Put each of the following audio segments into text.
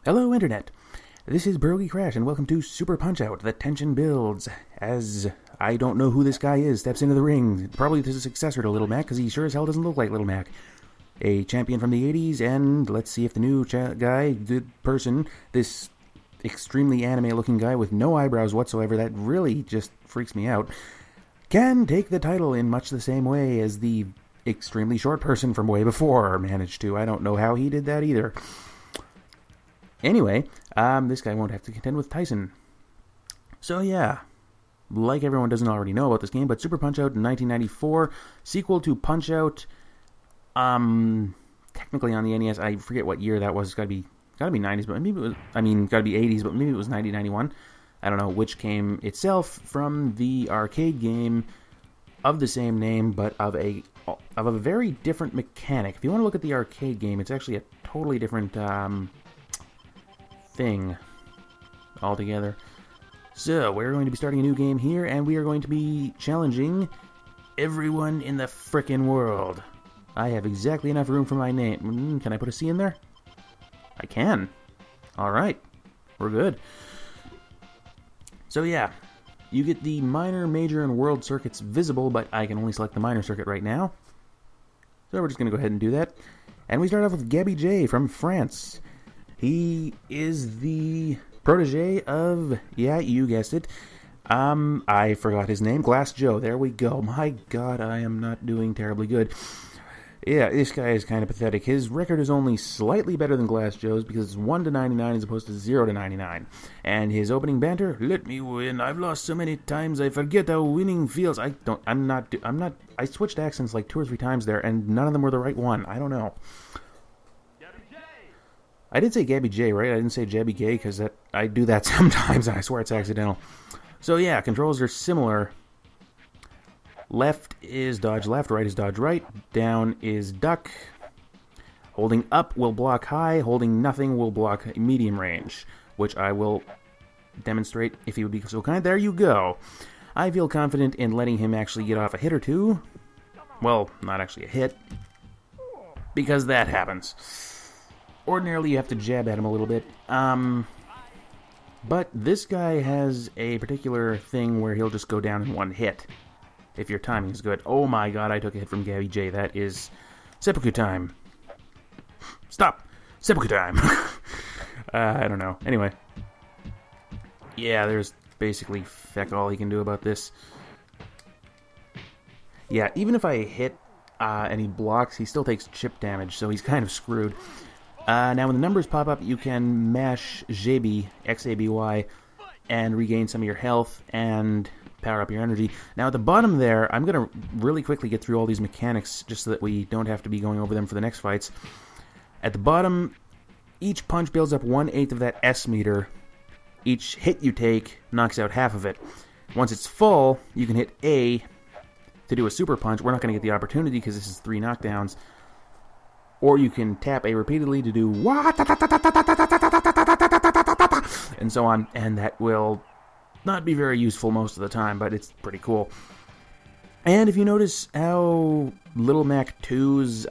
Hello, Internet. This is Perogie Crash, and welcome to Super Punch-Out. The tension builds as I don't know who this guy is steps into the ring. Probably this is a successor to Little Mac, because he sure as hell doesn't look like Little Mac. A champion from the 80s, and let's see if the new guy, the person, this extremely anime-looking guy with no eyebrows whatsoever, that really just freaks me out, can take the title in much the same way as the extremely short person from way before managed to. I don't know how he did that either. Anyway, this guy won't have to contend with Tyson. So yeah, like everyone doesn't already know about this game, but Super Punch-Out in 1994, sequel to Punch-Out, technically on the NES, I forget what year that was. It's gotta be 90s, but maybe it was, gotta be 80s, but maybe it was 1991. I don't know, which came itself from the arcade game of the same name, but of a very different mechanic. If you want to look at the arcade game, it's actually a totally different, thing altogether. So, we're going to be starting a new game here, and we are going to be challenging everyone in the frickin' world. I have exactly enough room for my name. Can I put a C in there? I can. Alright. We're good. So yeah, you get the minor, major, and world circuits visible, but I can only select the minor circuit right now. So we're just going to go ahead and do that. And we start off with PerogieC from France. He is the protege of, yeah, you guessed it. I forgot his name. Glass Joe. There we go. My God, I am not doing terribly good. Yeah, this guy is kind of pathetic. His record is only slightly better than Glass Joe's because it's 1 to 99 as opposed to 0 to 99. And his opening banter, "Let me win. I've lost so many times I forget how winning feels." I switched accents like 2 or 3 times there, and none of them were the right one. I don't know. I did say Gabby J, right? I didn't say Jabby Gay, because I do that sometimes, and I swear it's accidental. So yeah, controls are similar. Left is dodge left, right is dodge right, down is duck. Holding up will block high, holding nothing will block medium range, which I will demonstrate if he would be so kind. There you go. I feel confident in letting him actually get off a hit or two. Well, not actually a hit, because that happens. Ordinarily, you have to jab at him a little bit. But this guy has a particular thing where he'll just go down in one hit, if your timing is good. Oh my God, I took a hit from Gabby J. That is seppuku time. Stop! Seppuku time! I don't know. Anyway. Yeah, there's basically feck all he can do about this. Yeah, even if I hit and he blocks, he still takes chip damage, so he's kind of screwed. Now, when the numbers pop up, you can mash JB, X-A-B-Y, and regain some of your health and power up your energy. Now, at the bottom there, I'm going to really quickly get through all these mechanics just so that we don't have to be going over them for the next fights. At the bottom, each punch builds up 1/8 of that S meter. Each hit you take knocks out half of it. Once it's full, you can hit A to do a super punch. We're not going to get the opportunity because this is 3 knockdowns. Or you can tap A repeatedly to do and so on, and that will not be very useful most of the time, but it's pretty cool. And if you notice how Little Mac 2's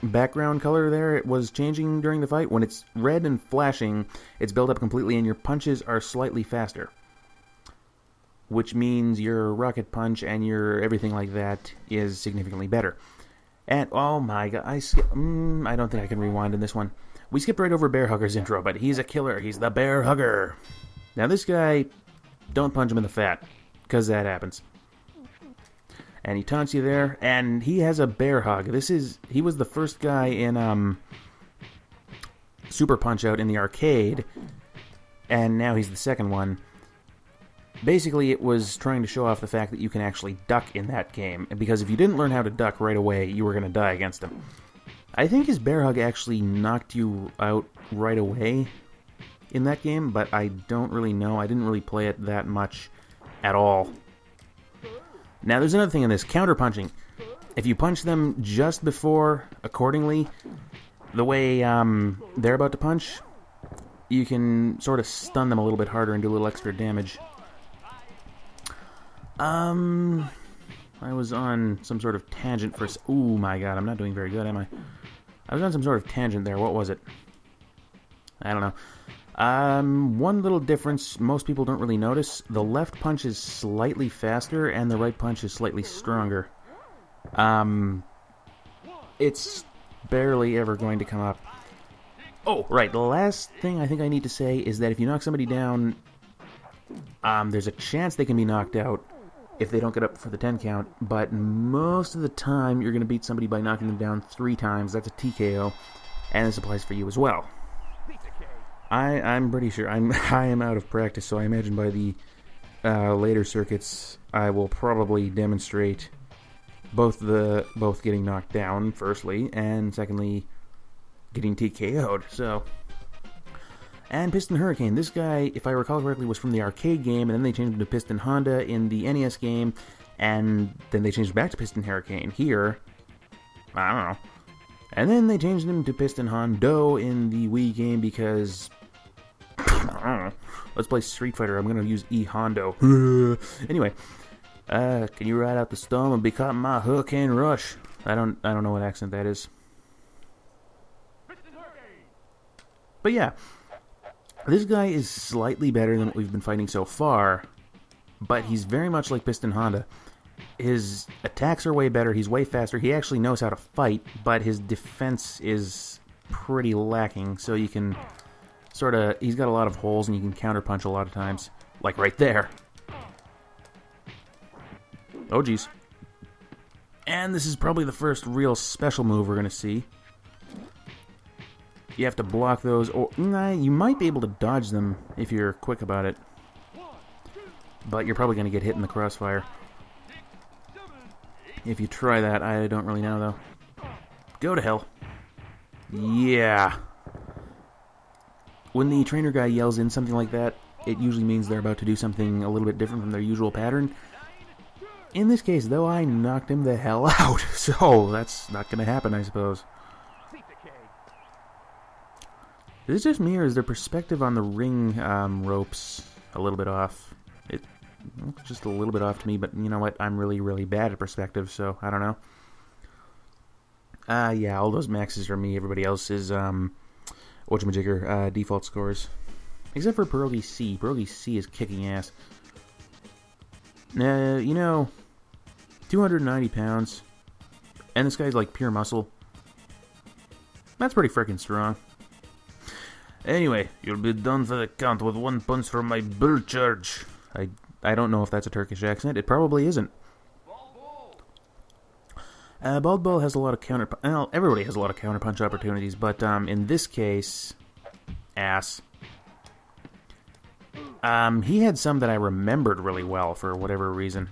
background color there, it was changing during the fight. When it's red and flashing, it's built up completely, and your punches are slightly faster. Which means your rocket punch and your everything like that is significantly better. And, oh my God, I don't think I can rewind in this one. We skipped right over Bear Hugger's intro, but he's a killer. He's the Bear Hugger. Now this guy, don't punch him in the fat, because that happens. And he taunts you there, and he has a bear hug. He was the first guy in Super Punch-Out in the arcade, and now he's the second one. Basically, it was trying to show off the fact that you can actually duck in that game, because if you didn't learn how to duck right away, you were going to die against him. I think his bear hug actually knocked you out right away in that game, but I don't really know. I didn't really play it that much at all. Now, there's another thing in this, counter-punching. If you punch them just before, accordingly, the way they're about to punch, you can sort of stun them a little bit harder and do a little extra damage. I was on some sort of tangent for... Ooh, my God, I'm not doing very good, am I? I was on some sort of tangent there. What was it? I don't know. One little difference most people don't really notice. The left punch is slightly faster and the right punch is slightly stronger. It's barely ever going to come up. Oh, right. The last thing I think I need to say is that if you knock somebody down, there's a chance they can be knocked out if they don't get up for the 10 count, but most of the time you're going to beat somebody by knocking them down 3 times. That's a TKO, and this applies for you as well. I'm pretty sure. I am out of practice, so I imagine by the later circuits I will probably demonstrate both getting knocked down, firstly, and secondly, getting TKO'd. So, and Piston Hurricane. This guy, if I recall correctly, was from the arcade game, and then they changed him to Piston Honda in the NES game, and then they changed back to Piston Hurricane here. I don't know. And then they changed him to Piston Hondo in the Wii game because, I don't know. Let's play Street Fighter. I'm going to use E-Hondo. Anyway, can you ride out the storm and be caught in my hurricane rush? I don't know what accent that is. But yeah, this guy is slightly better than what we've been fighting so far, but he's very much like Piston Honda. His attacks are way better, he's way faster, he actually knows how to fight, but his defense is pretty lacking, so you can he's got a lot of holes and you can counterpunch a lot of times. Like right there. Oh geez. And this is probably the first real special move we're going to see. You have to block those, or you might be able to dodge them if you're quick about it. But you're probably going to get hit in the crossfire. If you try that, I don't really know, though. Go to hell. Yeah. When the trainer guy yells in something like that, it usually means they're about to do something a little bit different from their usual pattern. In this case, though, I knocked him the hell out, so that's not going to happen, I suppose. Is it just me, or is their perspective on the ring ropes a little bit off? It's just a little bit off to me, but you know what? I'm really, really bad at perspective, so I don't know. Yeah, all those maxes are me. Everybody else is, whatchamajigger, default scores. Except for PerogieC. PerogieC is kicking ass. You know, 290 pounds, and this guy's like pure muscle. That's pretty freaking strong. Anyway, you'll be done for the count with 1 punch from my bull charge. I don't know if that's a Turkish accent. It probably isn't. Bald Bull has a lot of well, everybody has a lot of counterpunch opportunities, but in this case, ass. He had some that I remembered really well for whatever reason.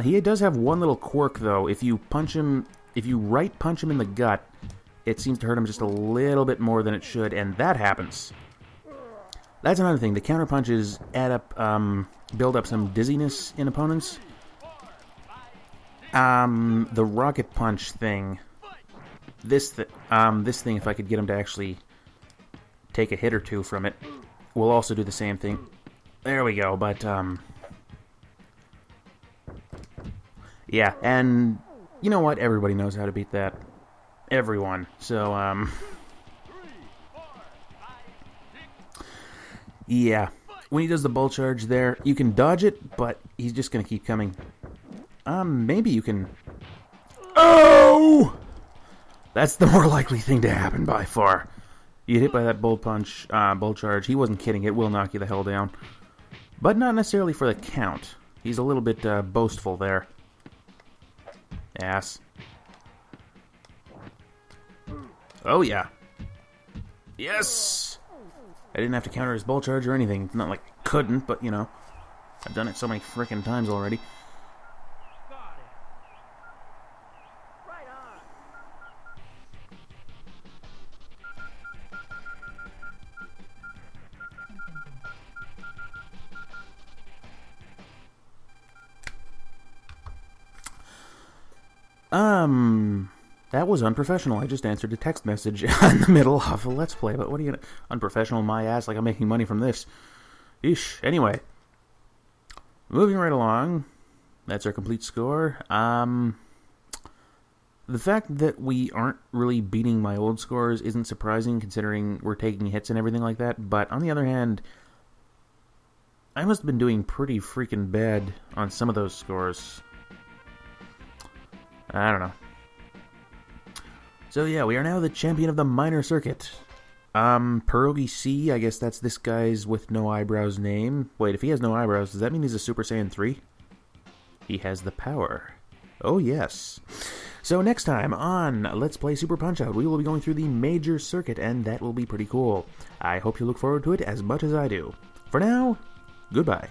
He does have one little quirk, though. If you right punch him in the gut, it seems to hurt him just a little bit more than it should, and that happens. That's another thing. The counterpunches build up some dizziness in opponents. The rocket punch thing. This thing, if I could get him to actually take a hit or two from it, will also do the same thing. There we go. But yeah, and you know what? Everybody knows how to beat that. Everyone. So yeah, when he does the bull charge there, you can dodge it, but he's just gonna keep coming. Maybe you can. Oh! That's the more likely thing to happen by far. You get hit by that bull charge. He wasn't kidding. It will knock you the hell down. But not necessarily for the count. He's a little bit boastful there. Ass. Oh, yeah. Yes! I didn't have to counter his bull charge or anything. It's not like I couldn't, but, you know. I've done it so many frickin' times already. That was unprofessional. I just answered a text message in the middle of a Let's Play, but what are you gonna... Unprofessional, my ass, like I'm making money from this. Eesh. Anyway. Moving right along. That's our complete score. The fact that we aren't really beating my old scores isn't surprising, considering we're taking hits and everything like that, but on the other hand, I must have been doing pretty freaking bad on some of those scores. I don't know. So yeah, we are now the champion of the minor circuit. PerogieC, I guess that's this guy's with no eyebrows name. Wait, if he has no eyebrows, does that mean he's a Super Saiyan 3? He has the power. Oh yes. So next time on Let's Play Super Punch-Out, we will be going through the major circuit, and that will be pretty cool. I hope you look forward to it as much as I do. For now, goodbye.